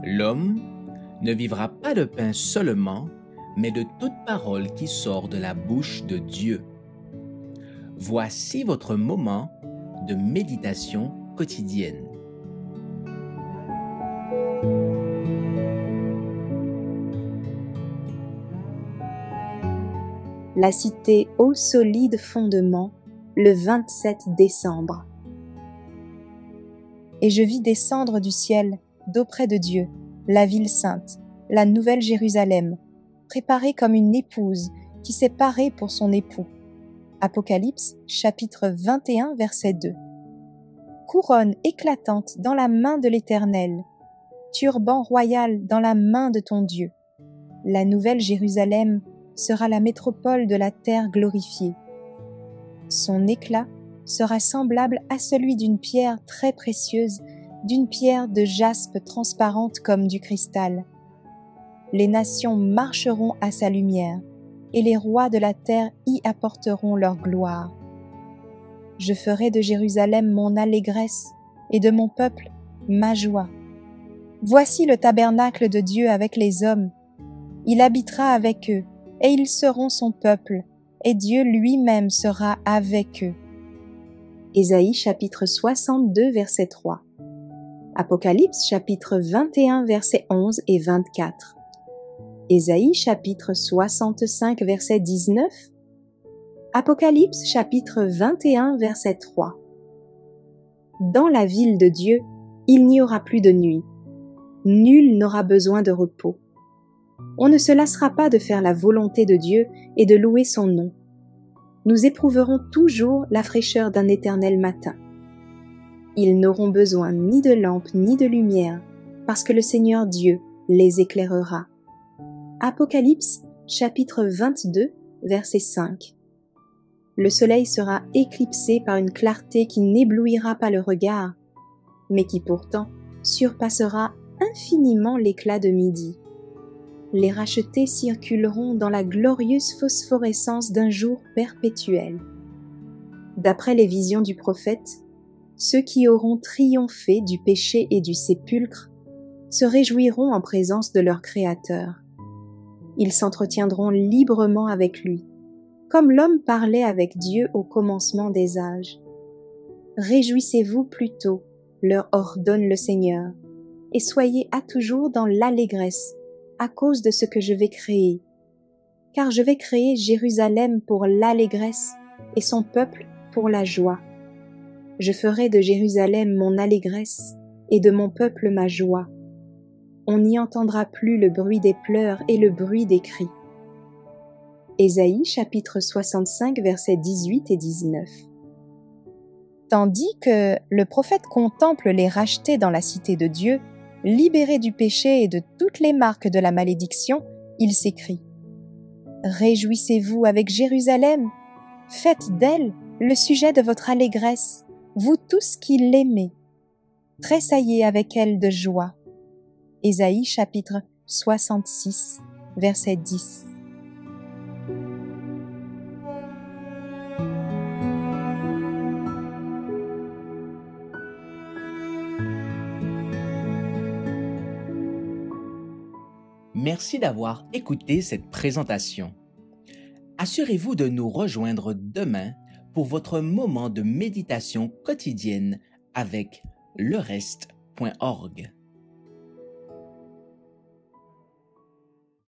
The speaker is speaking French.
L'homme ne vivra pas de pain seulement, mais de toute parole qui sort de la bouche de Dieu. Voici votre moment de méditation quotidienne. La cité au solide fondement, le 27 décembre. Et je vis descendre du ciel, d'auprès de Dieu, la ville sainte, la nouvelle Jérusalem, préparée comme une épouse qui s'est parée pour son époux. Apocalypse, chapitre 21, verset 2. Couronne éclatante dans la main de l'Éternel, turban royal dans la main de ton Dieu. La nouvelle Jérusalem sera la métropole de la terre glorifiée. Son éclat sera semblable à celui d'une pierre très précieuse, d'une pierre de jaspe transparente comme du cristal. Les nations marcheront à sa lumière, et les rois de la terre y apporteront leur gloire. Je ferai de Jérusalem mon allégresse, et de mon peuple ma joie. Voici le tabernacle de Dieu avec les hommes. Il habitera avec eux, et ils seront son peuple, et Dieu lui-même sera avec eux. Ésaïe chapitre 62 verset 3. Apocalypse chapitre 21 verset 11 et 24. Ésaïe chapitre 65 verset 19. Apocalypse chapitre 21 verset 3. Dans la ville de Dieu, il n'y aura plus de nuit. Nul n'aura besoin de repos. On ne se lassera pas de faire la volonté de Dieu et de louer son nom. Nous éprouverons toujours la fraîcheur d'un éternel matin. Ils n'auront besoin ni de lampe ni de lumière, parce que le Seigneur Dieu les éclairera. Apocalypse, chapitre 22, verset 5. Le soleil sera éclipsé par une clarté qui n'éblouira pas le regard, mais qui pourtant surpassera infiniment l'éclat de midi. Les rachetés circuleront dans la glorieuse phosphorescence d'un jour perpétuel. D'après les visions du prophète, ceux qui auront triomphé du péché et du sépulcre se réjouiront en présence de leur Créateur. Ils s'entretiendront librement avec lui, comme l'homme parlait avec Dieu au commencement des âges. Réjouissez-vous plutôt, leur ordonne le Seigneur, et soyez à toujours dans l'allégresse, à cause de ce que je vais créer. Car je vais créer Jérusalem pour l'allégresse et son peuple pour la joie. Je ferai de Jérusalem mon allégresse et de mon peuple ma joie. On n'y entendra plus le bruit des pleurs et le bruit des cris. Ésaïe chapitre 65 versets 18 et 19. Tandis que le prophète contemple les rachetés dans la cité de Dieu, libérés du péché et de toutes les marques de la malédiction, il s'écrie : Réjouissez-vous avec Jérusalem, faites d'elle le sujet de votre allégresse, vous tous qui l'aimez. Tressaillez avec elle de joie. Ésaïe chapitre 66, verset 10. Merci d'avoir écouté cette présentation. Assurez-vous de nous rejoindre demain pour votre moment de méditation quotidienne avec lereste.org.